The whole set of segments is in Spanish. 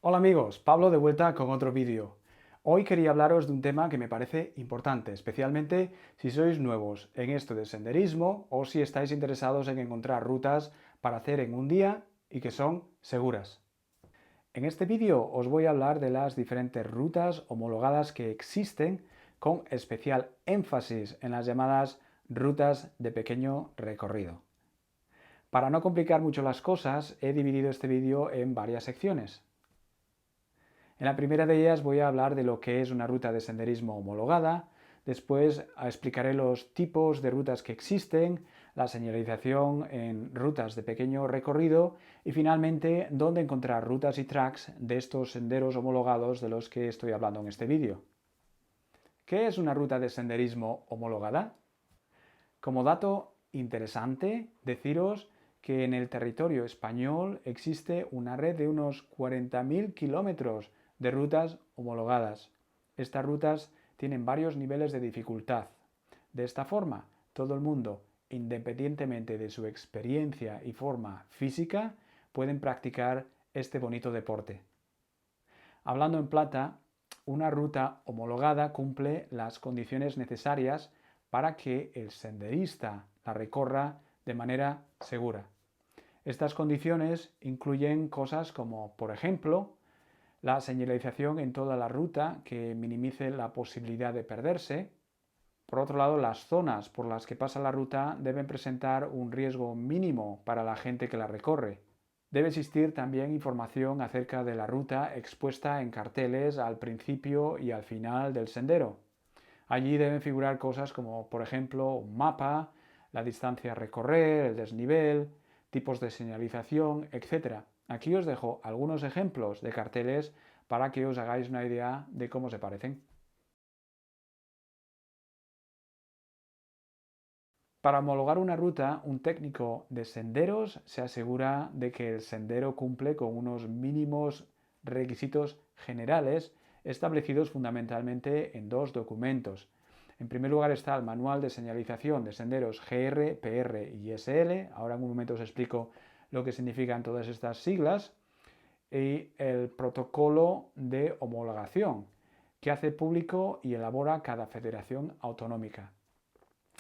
Hola amigos, Pablo de vuelta con otro vídeo. Hoy quería hablaros de un tema que me parece importante, especialmente si sois nuevos en esto del senderismo o si estáis interesados en encontrar rutas para hacer en un día y que son seguras. En este vídeo os voy a hablar de las diferentes rutas homologadas que existen, con especial énfasis en las llamadas rutas de pequeño recorrido. Para no complicar mucho las cosas, he dividido este vídeo en varias secciones. En la primera de ellas voy a hablar de lo que es una ruta de senderismo homologada, después explicaré los tipos de rutas que existen, la señalización en rutas de pequeño recorrido y finalmente dónde encontrar rutas y tracks de estos senderos homologados de los que estoy hablando en este vídeo. ¿Qué es una ruta de senderismo homologada? Como dato interesante, deciros que en el territorio español existe una red de unos 40.000 kilómetros de rutas homologadas. Estas rutas tienen varios niveles de dificultad. De esta forma, todo el mundo, independientemente de su experiencia y forma física, pueden practicar este bonito deporte. Hablando en plata, una ruta homologada cumple las condiciones necesarias para que el senderista la recorra de manera segura. Estas condiciones incluyen cosas como, por ejemplo, la señalización en toda la ruta que minimice la posibilidad de perderse. Por otro lado, las zonas por las que pasa la ruta deben presentar un riesgo mínimo para la gente que la recorre. Debe existir también información acerca de la ruta expuesta en carteles al principio y al final del sendero. Allí deben figurar cosas como, por ejemplo, un mapa, la distancia a recorrer, el desnivel, tipos de señalización, etc. Aquí os dejo algunos ejemplos de carteles para que os hagáis una idea de cómo se parecen. Para homologar una ruta, un técnico de senderos se asegura de que el sendero cumple con unos mínimos requisitos generales establecidos fundamentalmente en dos documentos. En primer lugar está el Manual de Señalización de Senderos GR, PR y SL. Ahora en un momento os explico lo que significan todas estas siglas. Y el Protocolo de Homologación, que hace público y elabora cada federación autonómica.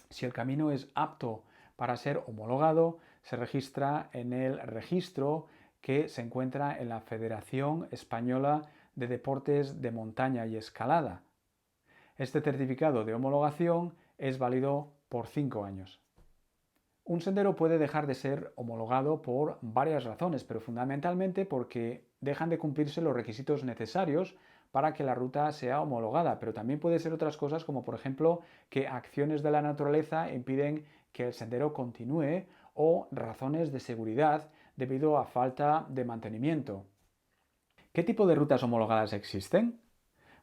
Si el camino es apto para ser homologado, se registra en el registro que se encuentra en la Federación Española de Deportes de Montaña y Escalada. Este certificado de homologación es válido por 5 años. Un sendero puede dejar de ser homologado por varias razones, pero fundamentalmente porque dejan de cumplirse los requisitos necesarios para que la ruta sea homologada, pero también puede ser otras cosas como por ejemplo que acciones de la naturaleza impiden que el sendero continúe o razones de seguridad debido a falta de mantenimiento. ¿Qué tipo de rutas homologadas existen?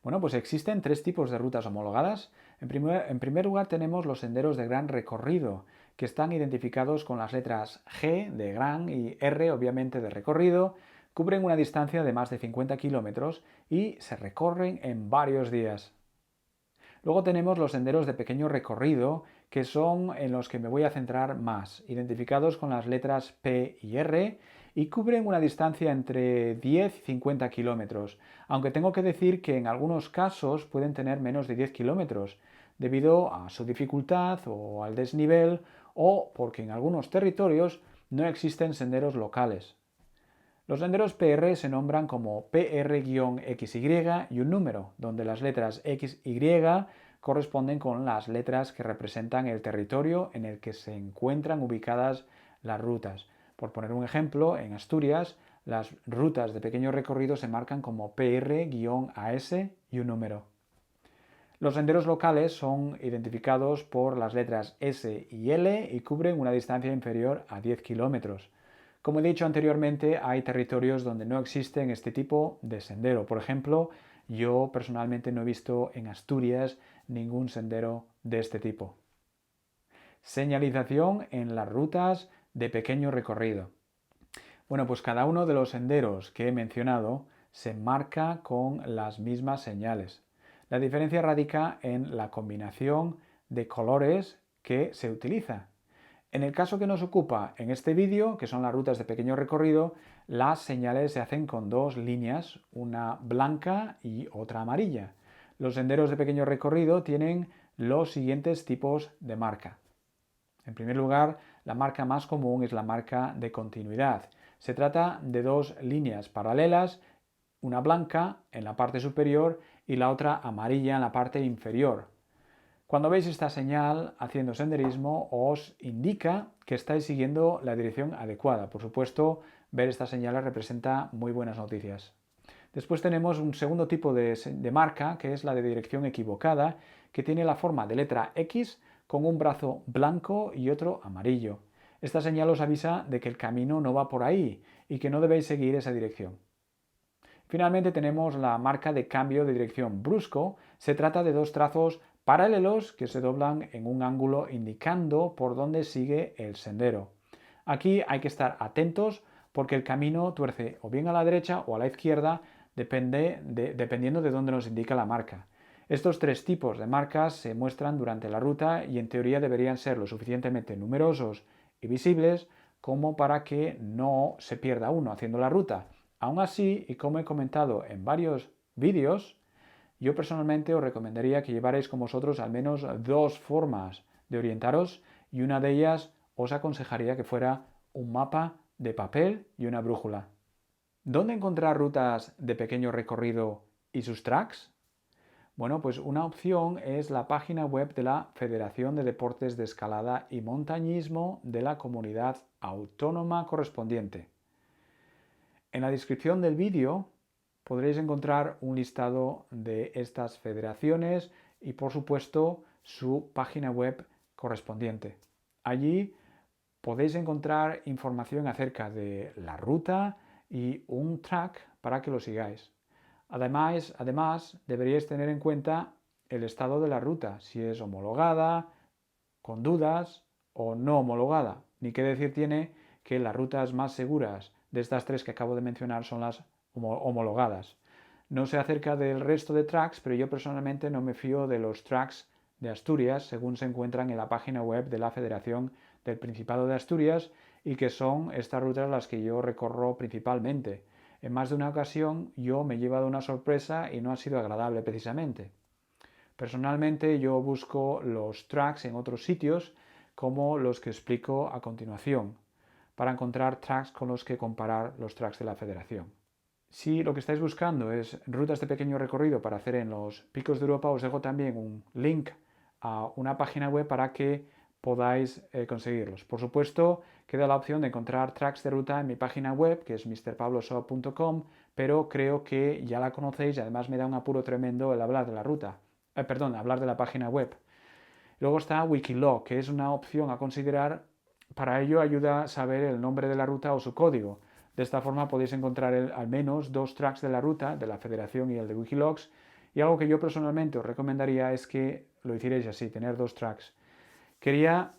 Bueno, pues existen tres tipos de rutas homologadas. En primer lugar tenemos los senderos de gran recorrido, que están identificados con las letras G de gran y R obviamente de recorrido, cubren una distancia de más de 50 kilómetros y se recorren en varios días. Luego tenemos los senderos de pequeño recorrido, que son en los que me voy a centrar más, identificados con las letras P y R y cubren una distancia entre 10 y 50 kilómetros, aunque tengo que decir que en algunos casos pueden tener menos de 10 kilómetros, debido a su dificultad o al desnivel o porque en algunos territorios no existen senderos locales. Los senderos PR se nombran como PR-XY y un número, donde las letras XY corresponden con las letras que representan el territorio en el que se encuentran ubicadas las rutas. Por poner un ejemplo, en Asturias, las rutas de pequeño recorrido se marcan como PR-AS y un número. Los senderos locales son identificados por las letras S y L y cubren una distancia inferior a 10 kilómetros. Como he dicho anteriormente, hay territorios donde no existen este tipo de sendero. Por ejemplo, yo personalmente no he visto en Asturias ningún sendero de este tipo. Señalización en las rutas de pequeño recorrido. Bueno, pues cada uno de los senderos que he mencionado se marca con las mismas señales. La diferencia radica en la combinación de colores que se utiliza. En el caso que nos ocupa en este vídeo, que son las rutas de pequeño recorrido, las señales se hacen con dos líneas, una blanca y otra amarilla. Los senderos de pequeño recorrido tienen los siguientes tipos de marca. En primer lugar, la marca más común es la marca de continuidad. Se trata de dos líneas paralelas, una blanca en la parte superior y la otra amarilla en la parte inferior. Cuando veis esta señal haciendo senderismo, os indica que estáis siguiendo la dirección adecuada. Por supuesto, ver estas señales representa muy buenas noticias. Después tenemos un segundo tipo de marca, que es la de dirección equivocada, que tiene la forma de letra X con un brazo blanco y otro amarillo. Esta señal os avisa de que el camino no va por ahí y que no debéis seguir esa dirección. Finalmente tenemos la marca de cambio de dirección brusco. Se trata de dos trazos paralelos que se doblan en un ángulo indicando por dónde sigue el sendero. Aquí hay que estar atentos porque el camino tuerce o bien a la derecha o a la izquierda dependiendo de dónde nos indica la marca. Estos tres tipos de marcas se muestran durante la ruta y en teoría deberían ser lo suficientemente numerosos y visibles como para que no se pierda uno haciendo la ruta. Aún así, y como he comentado en varios vídeos, yo personalmente os recomendaría que llevarais con vosotros al menos dos formas de orientaros y una de ellas os aconsejaría que fuera un mapa de papel y una brújula. ¿Dónde encontrar rutas de pequeño recorrido y sus tracks? Bueno, pues una opción es la página web de la Federación de Deportes de Escalada y Montañismo de la comunidad autónoma correspondiente. En la descripción del vídeo podréis encontrar un listado de estas federaciones y por supuesto su página web correspondiente. Allí podéis encontrar información acerca de la ruta y un track para que lo sigáis. Además, deberíais tener en cuenta el estado de la ruta, si es homologada, con dudas o no homologada. Ni qué decir tiene que las rutas más seguras de estas tres que acabo de mencionar son las homologadas. No sé acerca del resto de tracks, pero yo personalmente no me fío de los tracks de Asturias según se encuentran en la página web de la Federación del Principado de Asturias y que son estas rutas las que yo recorro principalmente. En más de una ocasión yo me he llevado una sorpresa y no ha sido agradable precisamente. Personalmente yo busco los tracks en otros sitios como los que explico a continuación para encontrar tracks con los que comparar los tracks de la Federación. Si lo que estáis buscando es rutas de pequeño recorrido para hacer en los picos de Europa, os dejo también un link a una página web para que podáis conseguirlos. Por supuesto, queda la opción de encontrar tracks de ruta en mi página web, que es mrpabloshop.com, pero creo que ya la conocéis y además me da un apuro tremendo el hablar de la ruta. Hablar de la página web. Luego está Wikilog, que es una opción a considerar. Para ello ayuda a saber el nombre de la ruta o su código. De esta forma podéis encontrar al menos dos tracks de la ruta, de la Federación y el de Wikilogs. Y algo que yo personalmente os recomendaría es que lo hicierais así, tener dos tracks. Quería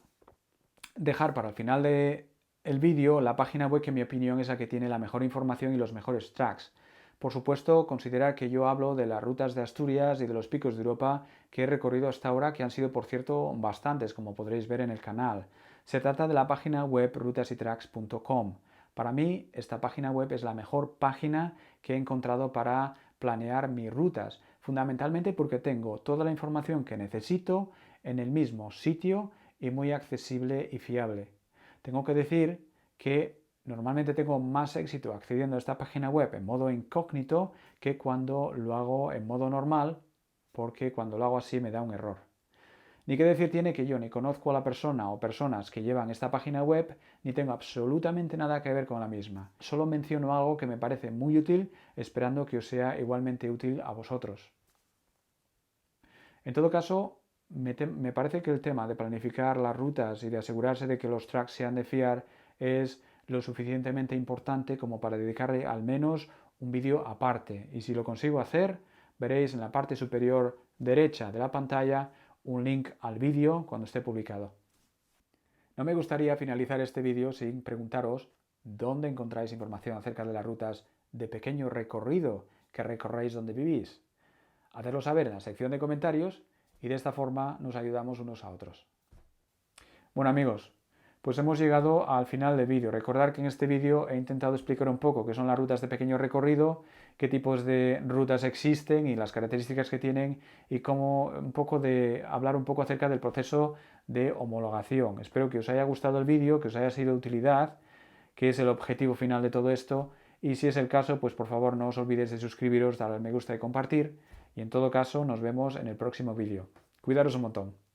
dejar para el final del vídeo la página web que en mi opinión es la que tiene la mejor información y los mejores tracks. Por supuesto, considerar que yo hablo de las rutas de Asturias y de los picos de Europa que he recorrido hasta ahora, que han sido, por cierto, bastantes, como podréis ver en el canal. Se trata de la página web rutasytracks.com. Para mí, esta página web es la mejor página que he encontrado para planear mis rutas, fundamentalmente porque tengo toda la información que necesito en el mismo sitio y muy accesible y fiable. Tengo que decir que normalmente tengo más éxito accediendo a esta página web en modo incógnito que cuando lo hago en modo normal, porque cuando lo hago así me da un error. Ni qué decir tiene que yo ni conozco a la persona o personas que llevan esta página web, ni tengo absolutamente nada que ver con la misma. Solo menciono algo que me parece muy útil, esperando que os sea igualmente útil a vosotros. En todo caso, me parece que el tema de planificar las rutas y de asegurarse de que los tracks sean de fiar es lo suficientemente importante como para dedicarle al menos un vídeo aparte. Y si lo consigo hacer, veréis en la parte superior derecha de la pantalla un link al vídeo cuando esté publicado. No me gustaría finalizar este vídeo sin preguntaros dónde encontráis información acerca de las rutas de pequeño recorrido que recorréis donde vivís. Hacedlo saber en la sección de comentarios y de esta forma nos ayudamos unos a otros. Bueno amigos, Pues hemos llegado al final del vídeo. Recordar que en este vídeo he intentado explicar un poco qué son las rutas de pequeño recorrido, qué tipos de rutas existen y las características que tienen y cómo hablar un poco acerca del proceso de homologación. Espero que os haya gustado el vídeo, que os haya sido de utilidad, que es el objetivo final de todo esto, y si es el caso, pues por favor no os olvidéis de suscribiros, darle al me gusta y compartir, y en todo caso nos vemos en el próximo vídeo. Cuidaros un montón.